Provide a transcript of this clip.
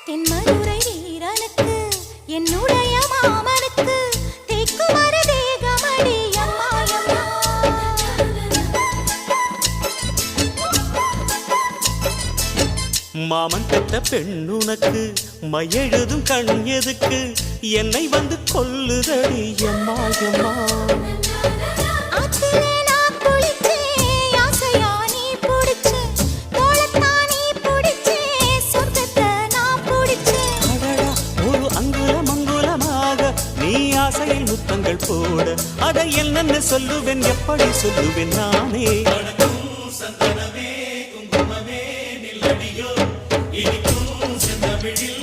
தென்மதுரை வீரனுக்கு என்னுடைய மாமனுக்கு தேக்குமர தேகமடி அம்மா அம்மா. மாமன் பெற்ற பெண்ணுனக்கு மையெழுதும் கண் எதுக்கு என்னை வந்து கொல்லுதடி அம்மா அம்மா. ஆத்திலே நான் குளிச்சேன், ஆசையா நீ புடிச்சேன், தோளத்தான் நீ புடிச்சேன், சொர்க்கத்தை நான் புடிச்சேன். அடடா, ஒரு அங்குலம் அங்குலமாக நீ ஆசையில் முத்தங்கள் போட அதை என்னென்ன சொல்லுவேன் எப்படி சொல்லுவேன் நானே. சந்தனமே குங்குமமே நில்லடியோ இனிக்கும் செந்தமிழில்